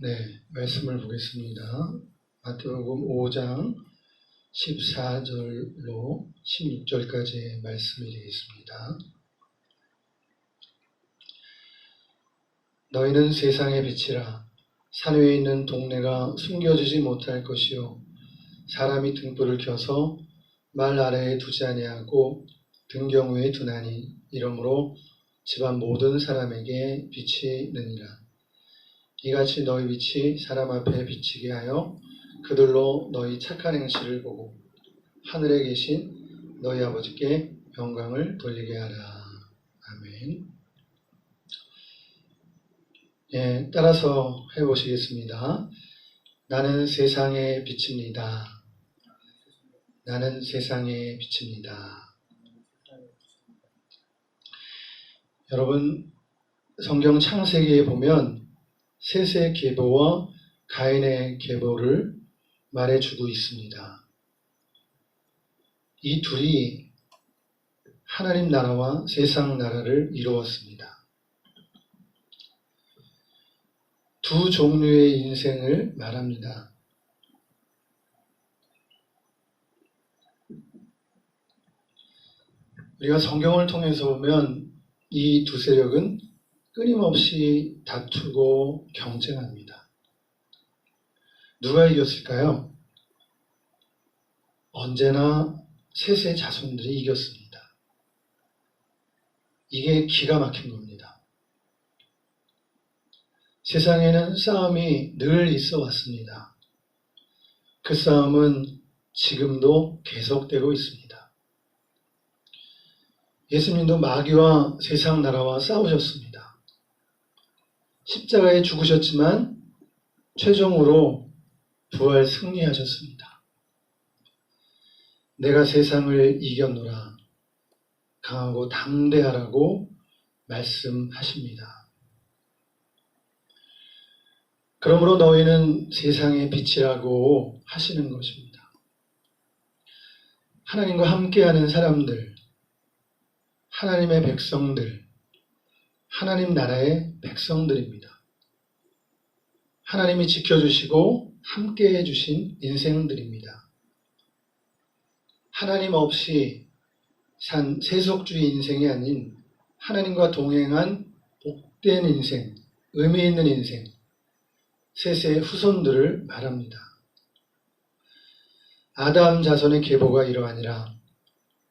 네, 말씀을 보겠습니다. 마태복음 5장 14절로 16절까지의 말씀이 되겠습니다. 너희는 세상의 빛이라. 산 위에 있는 동네가 숨겨지지 못할 것이요 사람이 등불을 켜서 말 아래에 두지 아니하고 등경 위에 두나니 이러므로 집안 모든 사람에게 빛이 느니라. 이같이 너희 빛이 사람 앞에 비치게 하여 그들로 너희 착한 행실을 보고 하늘에 계신 너희 아버지께 영광을 돌리게 하라. 아멘. 예, 따라서 해보시겠습니다. 나는 세상의 빛입니다. 나는 세상의 빛입니다. 여러분, 성경 창세기에 보면 셋의 계보와 가인의 계보를 말해주고 있습니다. 이 둘이 하나님 나라와 세상 나라를 이루었습니다. 두 종류의 인생을 말합니다. 우리가 성경을 통해서 보면 이 두 세력은 끊임없이 다투고 경쟁합니다. 누가 이겼을까요? 언제나 셋의 자손들이 이겼습니다. 이게 기가 막힌 겁니다. 세상에는 싸움이 늘 있어 왔습니다. 그 싸움은 지금도 계속되고 있습니다. 예수님도 마귀와 세상 나라와 싸우셨습니다. 십자가에 죽으셨지만 최종으로 부활 승리하셨습니다. 내가 세상을 이겼노라 강하고 담대하라고 말씀하십니다. 그러므로 너희는 세상의 빛이라고 하시는 것입니다. 하나님과 함께하는 사람들, 하나님의 백성들, 하나님 나라의 백성들입니다. 하나님이 지켜주시고 함께해 주신 인생들입니다. 하나님 없이 산 세속주의 인생이 아닌 하나님과 동행한 복된 인생, 의미 있는 인생, 셋의 후손들을 말합니다. 아담 자손의 계보가 이러하니라.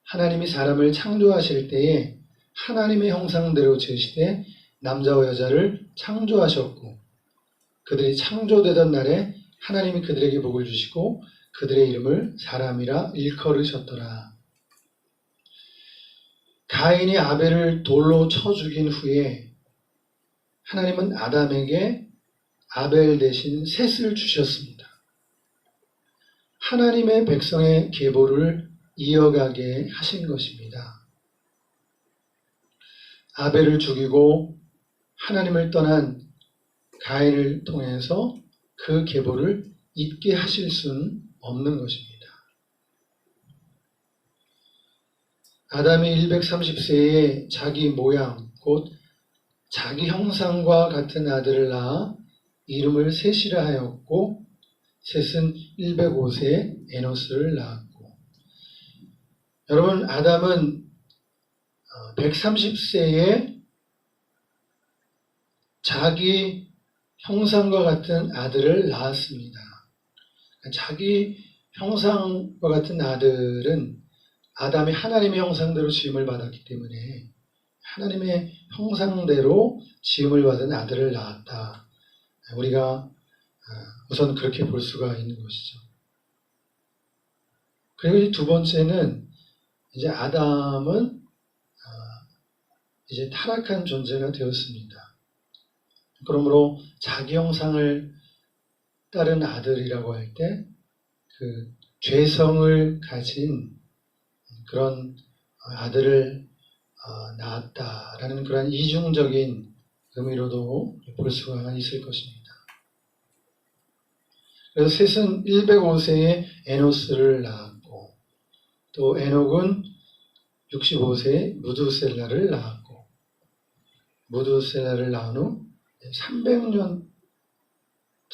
하나님이 사람을 창조하실 때에 하나님의 형상대로 지으시되 남자와 여자를 창조하셨고 그들이 창조되던 날에 하나님이 그들에게 복을 주시고 그들의 이름을 사람이라 일컬으셨더라. 가인이 아벨을 돌로 쳐 죽인 후에 하나님은 아담에게 아벨 대신 셋을 주셨습니다. 하나님의 백성의 계보를 이어가게 하신 것입니다. 아벨을 죽이고 하나님을 떠난 가인을 통해서 그 계보를 잊게 하실 수는 없는 것입니다. 아담이 130세에 자기 모양, 곧 자기 형상과 같은 아들을 낳아 이름을 셋이라 하였고 셋은 105세에 에노스를 낳았고 여러분 아담은 130세에 자기 형상과 같은 아들을 낳았습니다. 자기 형상과 같은 아들은 아담이 하나님의 형상대로 지음을 받았기 때문에 하나님의 형상대로 지음을 받은 아들을 낳았다. 우리가 우선 그렇게 볼 수가 있는 것이죠. 그리고 두 번째는 이제 아담은 이제 타락한 존재가 되었습니다. 그러므로 자기 형상을 따른 아들이라고 할 때 그 죄성을 가진 그런 아들을 낳았다라는 그런 이중적인 의미로도 볼 수가 있을 것입니다. 그래서 셋은 105세에 에노스를 낳았고 또 에녹은 65세에 무두셀라를 낳았고 무두셀라를 낳은 후 300년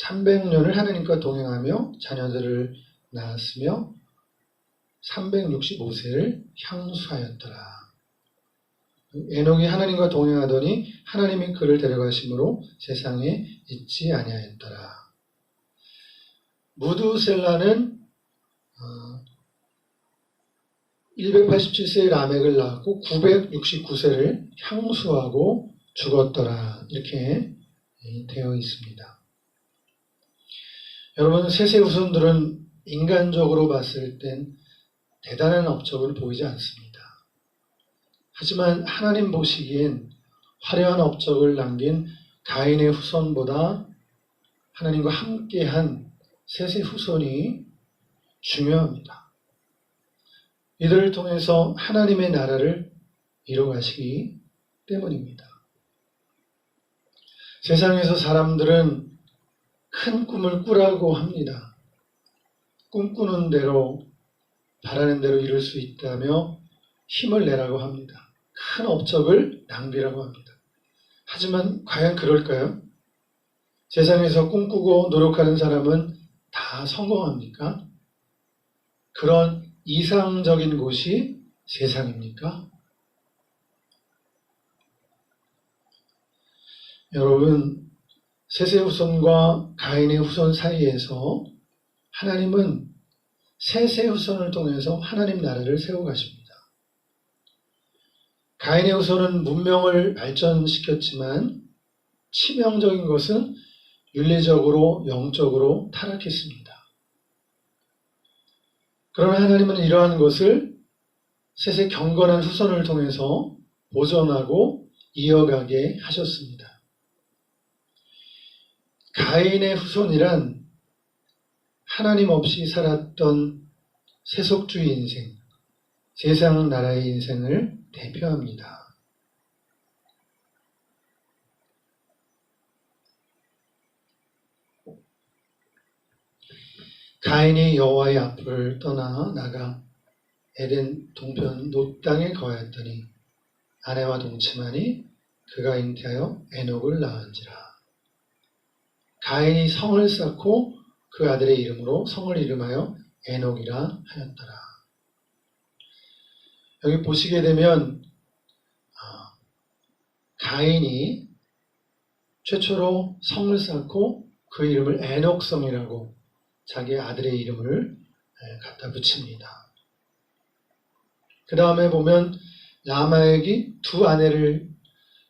300년을 하나님과 동행하며 자녀들을 낳았으며 365세를 향수하였더라. 에녹이 하나님과 동행하더니 하나님이 그를 데려가심으로 세상에 있지 아니하였더라. 무두셀라는 187세의 라멕을 낳았고 969세를 향수하고 죽었더라. 이렇게 되어 있습니다. 여러분, 셋의 후손들은 인간적으로 봤을 땐 대단한 업적을 보이지 않습니다. 하지만 하나님 보시기엔 화려한 업적을 남긴 가인의 후손보다 하나님과 함께한 셋의 후손이 중요합니다. 이들을 통해서 하나님의 나라를 이뤄가시기 때문입니다. 세상에서 사람들은 큰 꿈을 꾸라고 합니다. 꿈꾸는 대로 바라는 대로 이룰 수 있다며 힘을 내라고 합니다. 큰 업적을 낭비라고 합니다. 하지만 과연 그럴까요? 세상에서 꿈꾸고 노력하는 사람은 다 성공합니까? 그런 이상적인 곳이 세상입니까? 여러분, 셋의 후손과 가인의 후손 사이에서 하나님은 셋의 후손을 통해서 하나님 나라를 세워가십니다. 가인의 후손은 문명을 발전시켰지만 치명적인 것은 윤리적으로 영적으로 타락했습니다. 그러나 하나님은 이러한 것을 셋의 경건한 후손을 통해서 보존하고 이어가게 하셨습니다. 가인의 후손이란 하나님 없이 살았던 세속주의 인생, 세상 나라의 인생을 대표합니다. 가인이 여호와의 앞을 떠나 나가 에덴 동편 놋 땅에 거하였더니 아내와 동침하니 그가 잉태하여 에녹을 낳은지라. 가인이 성을 쌓고 그 아들의 이름으로 성을 이름하여 에녹이라 하였더라. 여기 보시게 되면 가인이 최초로 성을 쌓고 그 이름을 에녹성이라고 자기 아들의 이름을 갖다 붙입니다. 그 다음에 보면 라멕이 두 아내를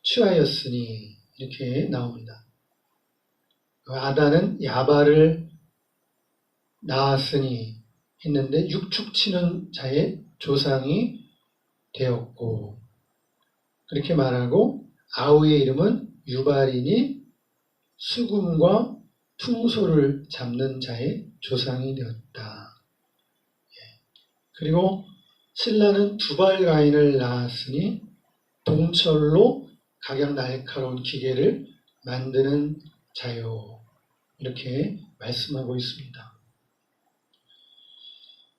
취하였으니 이렇게 나옵니다. 아다는 야발을 낳았으니 했는데 육축치는 자의 조상이 되었고, 그렇게 말하고 아우의 이름은 유발이니 수금과 퉁소를 잡는 자의 조상이 되었다. 그리고 신라는 두발가인을 낳았으니 동철로 각양 날카로운 기계를 만드는 자요. 이렇게 말씀하고 있습니다.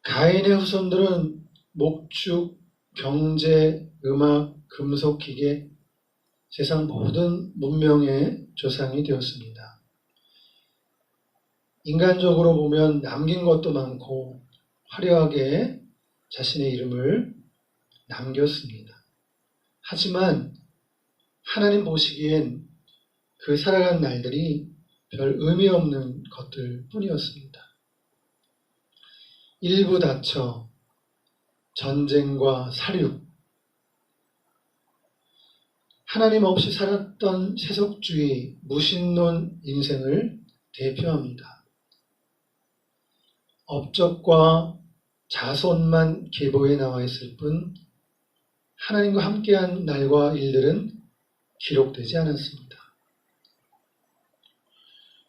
가인의 후손들은 목축, 경제, 음악, 금속, 기계, 세상 모든 문명의 조상이 되었습니다. 인간적으로 보면 남긴 것도 많고 화려하게 자신의 이름을 남겼습니다. 하지만 하나님 보시기엔 그 살아간 날들이 별 의미 없는 것들 뿐이었습니다. 일부 다쳐 전쟁과 살육, 하나님 없이 살았던 세속주의, 무신론 인생을 대표합니다. 업적과 자손만 계보에 나와 있을 뿐 하나님과 함께한 날과 일들은 기록되지 않았습니다.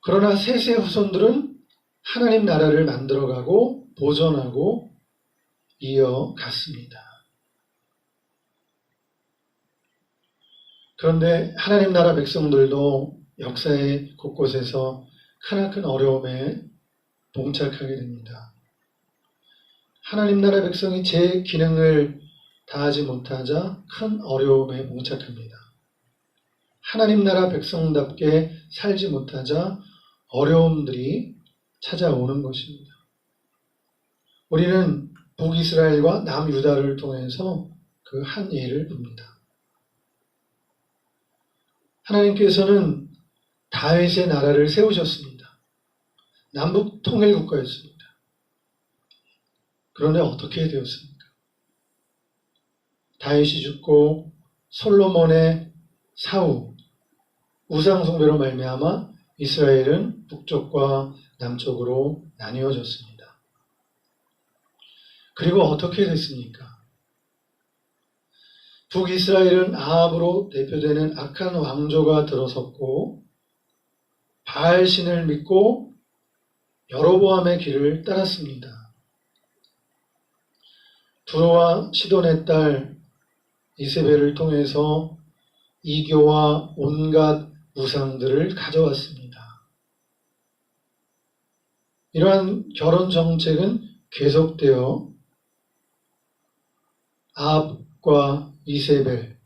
그러나 셋의 후손들은 하나님 나라를 만들어가고 보존하고 이어갔습니다. 그런데 하나님 나라 백성들도 역사의 곳곳에서 크나큰 어려움에 봉착하게 됩니다. 하나님 나라 백성이 제 기능을 다하지 못하자 큰 어려움에 봉착합니다. 하나님 나라 백성답게 살지 못하자 어려움들이 찾아오는 것입니다. 우리는 북이스라엘과 남유다를 통해서 그 한 예를 봅니다. 하나님께서는 다윗의 나라를 세우셨습니다. 남북 통일 국가였습니다. 그런데 어떻게 되었습니까? 다윗이 죽고 솔로몬의 사후, 우상숭배로 말미암아 이스라엘은 북쪽과 남쪽으로 나뉘어졌습니다. 그리고 어떻게 됐습니까? 북이스라엘은 아합으로 대표되는 악한 왕조가 들어섰고 바알신을 믿고 여로보암의 길을 따랐습니다. 두로와 시돈의 딸 이세벨을 통해서 이교와 온갖 우상들을 가져왔습니다. 이러한 결혼 정책은 계속되어 아합과 이세벨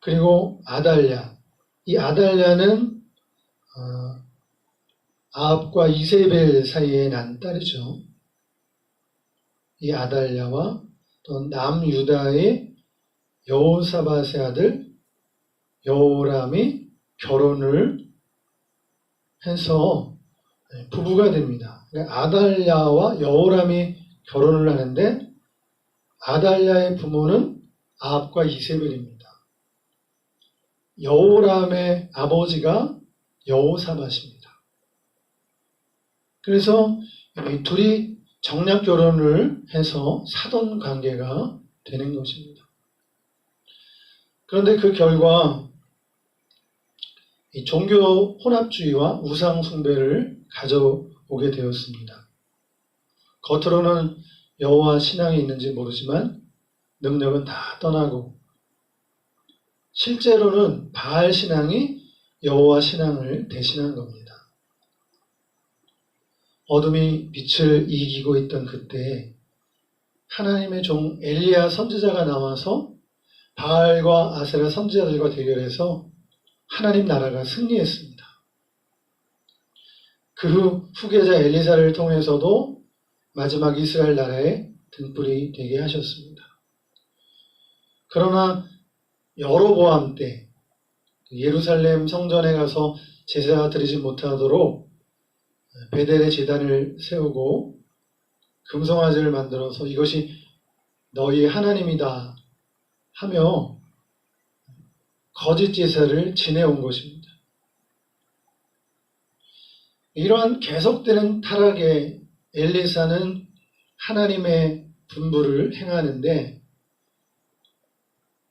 그리고 아달랴, 이 아달랴는 아합과 이세벨 사이에 난 딸이죠. 이 아달랴와 또 남유다의 여호사밧의 아들 여호람이 결혼을 해서 부부가 됩니다. 아달랴와 여호람이 결혼을 하는데 아달랴의 부모는 아합과 이세벨입니다. 여호람의 아버지가 여호사밧입니다. 그래서 이 둘이 정략 결혼을 해서 사돈 관계가 되는 것입니다. 그런데 그 결과 이 종교 혼합주의와 우상 숭배를 가져오게 되었습니다. 겉으로는 여호와 신앙이 있는지 모르지만 능력은 다 떠나고 실제로는 바알 신앙이 여호와 신앙을 대신한 겁니다. 어둠이 빛을 이기고 있던 그때 하나님의 종 엘리야 선지자가 나와서 바알과 아세라 선지자들과 대결해서 하나님 나라가 승리했습니다. 그 후 후계자 엘리사를 통해서도 마지막 이스라엘 나라의 등불이 되게 하셨습니다. 그러나 여로보암 때 예루살렘 성전에 가서 제사 드리지 못하도록 베델의 제단을 세우고 금송아지를 만들어서 이것이 너희 하나님이다 하며 거짓 제사를 지내온 것입니다. 이러한 계속되는 타락에 엘리사는 하나님의 분부를 행하는데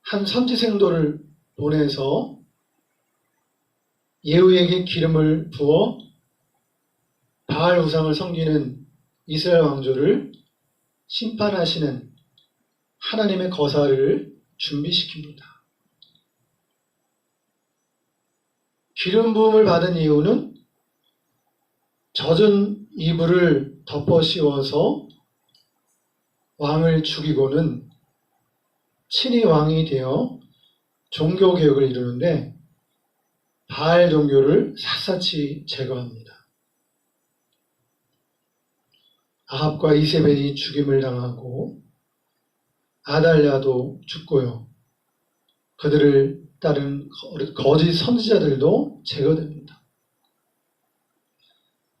한 선지생도를 보내서 예후에게 기름을 부어 바알 우상을 섬기는 이스라엘 왕조를 심판하시는 하나님의 거사를 준비시킵니다. 기름 부음을 받은 이유는 젖은 이불을 덮어 씌워서 왕을 죽이고는 친히 왕이 되어 종교개혁을 이루는데 바알 종교를 샅샅이 제거합니다. 아합과 이세벨이 죽임을 당하고 아달랴도 죽고요. 그들을 따른 거짓 선지자들도 제거됩니다.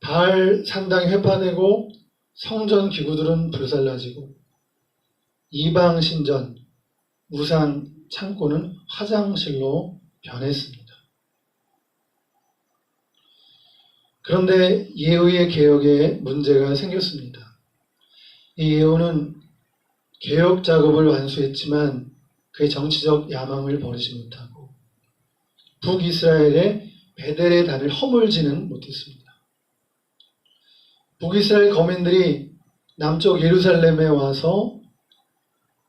바알 산당이 회파되고 성전 기구들은 불살라지고 이방 신전, 우상 창고는 화장실로 변했습니다. 그런데 예후의 개혁에 문제가 생겼습니다. 이 예후는 개혁 작업을 완수했지만 그의 정치적 야망을 버리지 못하고 북이스라엘의 베델의 단을 허물지는 못했습니다. 북이스라엘 거민들이 남쪽 예루살렘에 와서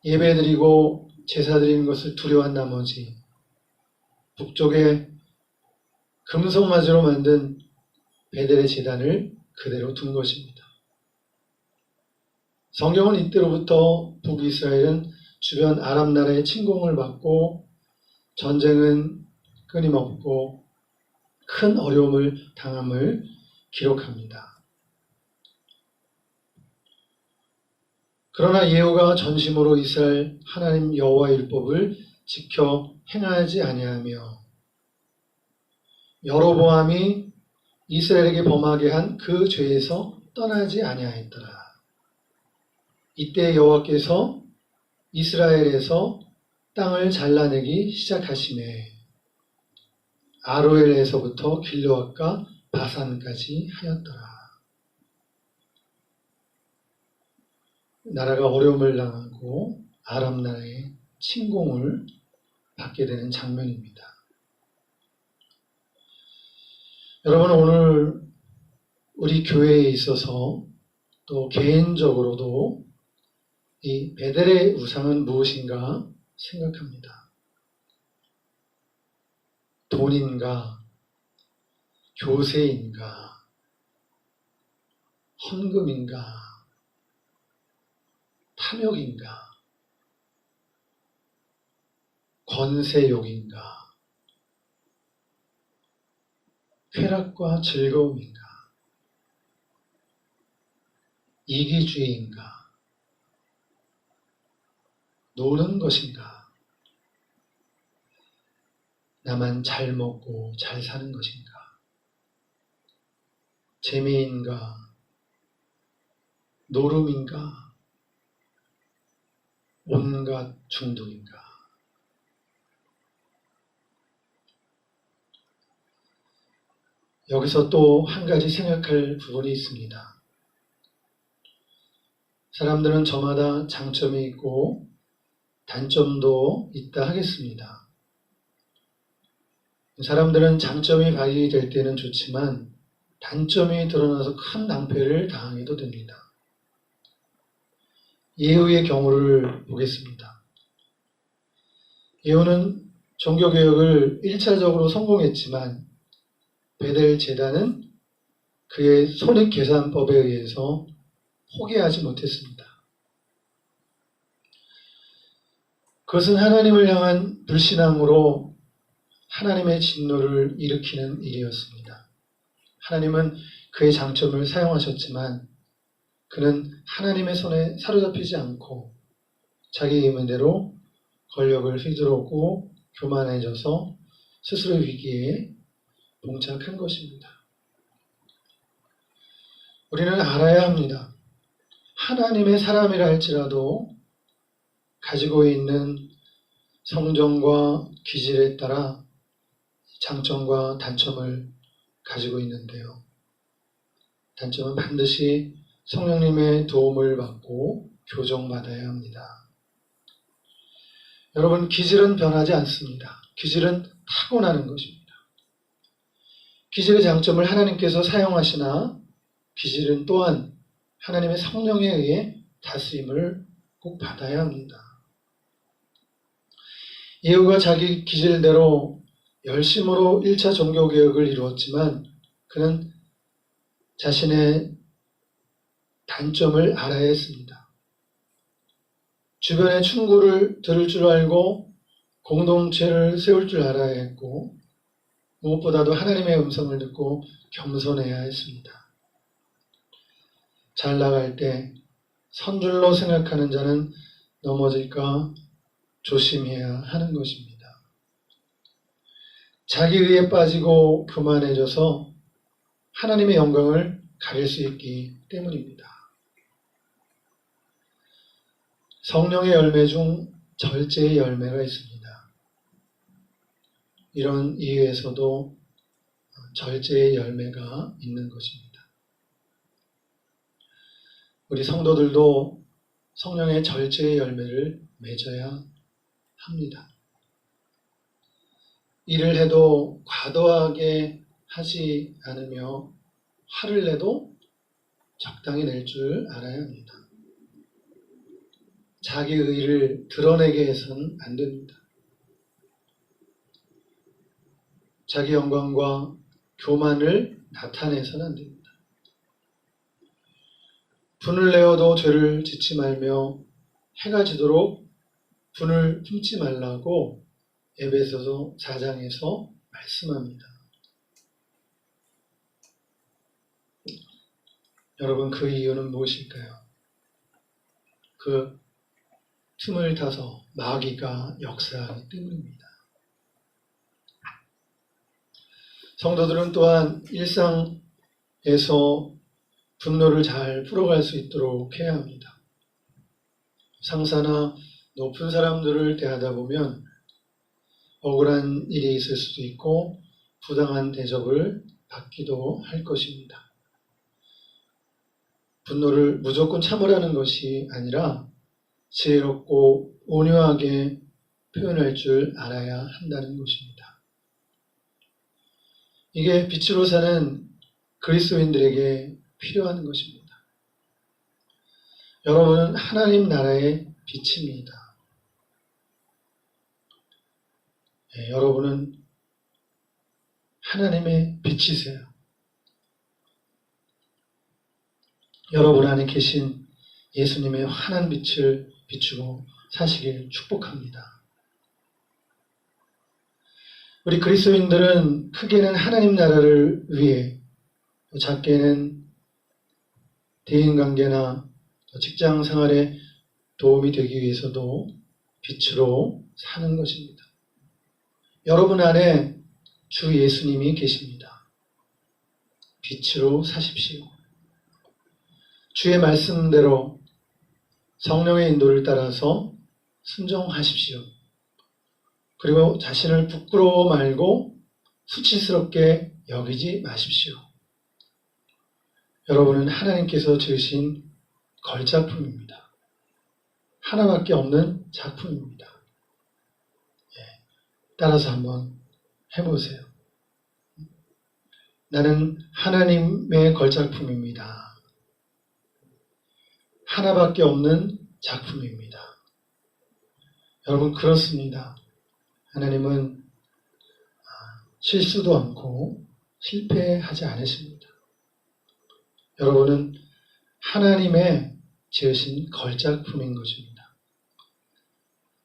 예배드리고 제사드리는 것을 두려워한 나머지 북쪽에 금송아지로 만든 베델의 제단을 그대로 둔 것입니다. 성경은 이때로부터 북이스라엘은 주변 아람 나라의 침공을 받고 전쟁은 끊임없고 큰 어려움을 당함을 기록합니다. 그러나 예후가 전심으로 이스라엘 하나님 여호와 율법을 지켜 행하지 아니하며 여로보암이 이스라엘에게 범하게 한 그 죄에서 떠나지 아니하였더라. 이때 여호와께서 이스라엘에서 땅을 잘라내기 시작하시매 아로엘에서부터 길르앗과 바산까지 하였더라. 나라가 어려움을 당하고 아람 나라의 침공을 받게 되는 장면입니다. 여러분, 오늘 우리 교회에 있어서 또 개인적으로도 이 베델의 우상은 무엇인가 생각합니다. 돈인가, 교세인가, 헌금인가, 탐욕인가, 권세욕인가, 쾌락과 즐거움인가, 이기주의인가, 노는 것인가, 나만 잘 먹고 잘 사는 것인가, 재미인가, 노름인가, 온갖 중독인가. 여기서 또 한 가지 생각할 부분이 있습니다. 사람들은 저마다 장점이 있고 단점도 있다 하겠습니다. 사람들은 장점이 발휘될 때는 좋지만 단점이 드러나서 큰 낭패를 당하게도 됩니다. 예후의 경우를 보겠습니다. 예후는 종교개혁을 1차적으로 성공했지만 베델 제단은 그의 손익계산법에 의해서 포기하지 못했습니다. 그것은 하나님을 향한 불신앙으로 하나님의 진노를 일으키는 일이었습니다. 하나님은 그의 장점을 사용하셨지만 그는 하나님의 손에 사로잡히지 않고 자기 의문대로 권력을 휘두르고 교만해져서 스스로의 위기에 봉착한 것입니다. 우리는 알아야 합니다. 하나님의 사람이라 할지라도 가지고 있는 성정과 기질에 따라 장점과 단점을 가지고 있는데요. 단점은 반드시 성령님의 도움을 받고 교정받아야 합니다. 여러분, 기질은 변하지 않습니다. 기질은 타고나는 것입니다. 기질의 장점을 하나님께서 사용하시나 기질은 또한 하나님의 성령에 의해 다스림을 꼭 받아야 합니다. 예후가 자기 기질대로 열심으로 1차 종교개혁을 이루었지만 그는 자신의 단점을 알아야 했습니다. 주변의 충고를 들을 줄 알고 공동체를 세울 줄 알아야 했고 무엇보다도 하나님의 음성을 듣고 겸손해야 했습니다. 잘 나갈 때 선줄로 생각하는 자는 넘어질까 조심해야 하는 것입니다. 자기 의에 빠지고 교만해져서 하나님의 영광을 가릴 수 있기 때문입니다. 성령의 열매 중 절제의 열매가 있습니다. 이런 이유에서도 절제의 열매가 있는 것입니다. 우리 성도들도 성령의 절제의 열매를 맺어야 합니다. 일을 해도 과도하게 하지 않으며 화를 내도 적당히 낼 줄 알아야 합니다. 자기 의의를 드러내게 해서는 안 됩니다. 자기 영광과 교만을 나타내서는 안 됩니다. 분을 내어도 죄를 짓지 말며 해가 지도록 분을 품지 말라고 에베소서 4장에서 말씀합니다. 여러분, 그 이유는 무엇일까요? 그 틈을 타서 마귀가 역사하기 때문입니다. 성도들은 또한 일상에서 분노를 잘 풀어갈 수 있도록 해야 합니다. 상사나 높은 사람들을 대하다 보면 억울한 일이 있을 수도 있고 부당한 대접을 받기도 할 것입니다. 분노를 무조건 참으라는 것이 아니라 지혜롭고 온유하게 표현할 줄 알아야 한다는 것입니다. 이게 빛으로 사는 그리스도인들에게 필요한 것입니다. 여러분은 하나님 나라의 빛입니다. 네, 여러분은 하나님의 빛이세요. 여러분 안에 계신 예수님의 환한 빛을 비추고 사시길 축복합니다. 우리 그리스도인들은 크게는 하나님 나라를 위해, 작게는 대인관계나 직장 생활에 도움이 되기 위해서도 빛으로 사는 것입니다. 여러분 안에 주 예수님이 계십니다. 빛으로 사십시오. 주의 말씀대로 성령의 인도를 따라서 순종하십시오. 그리고 자신을 부끄러워 말고 수치스럽게 여기지 마십시오. 여러분은 하나님께서 지으신 걸작품입니다. 하나밖에 없는 작품입니다. 따라서 한번 해보세요. 나는 하나님의 걸작품입니다. 하나밖에 없는 작품입니다. 여러분, 그렇습니다. 하나님은 실수도 않고 실패하지 않으십니다. 여러분은 하나님의 지으신 걸작품인 것입니다.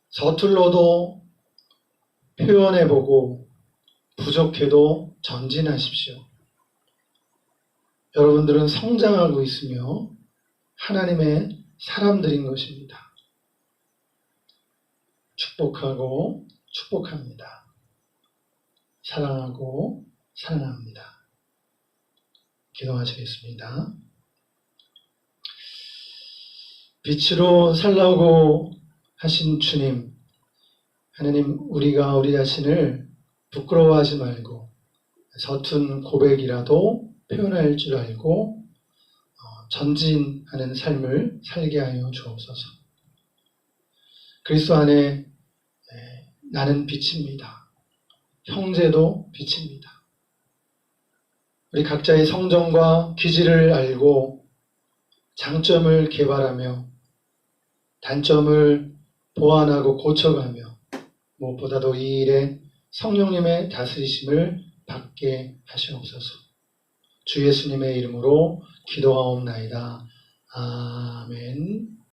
서툴러도 표현해보고 부족해도 전진하십시오. 여러분들은 성장하고 있으며 하나님의 사람들인 것입니다. 축복하고 축복합니다. 사랑하고 사랑합니다. 기도하시겠습니다. 빛으로 살라고 하신 주님, 하나님, 우리가 우리 자신을 부끄러워하지 말고 서툰 고백이라도 표현할 줄 알고 전진하는 삶을 살게 하여 주옵소서. 그리스도 안에 나는 빛입니다. 형제도 빛입니다. 우리 각자의 성정과 기질을 알고 장점을 개발하며 단점을 보완하고 고쳐가며 무엇보다도 이 일에 성령님의 다스리심을 받게 하시옵소서. 주 예수님의 이름으로 기도하옵나이다. 아멘.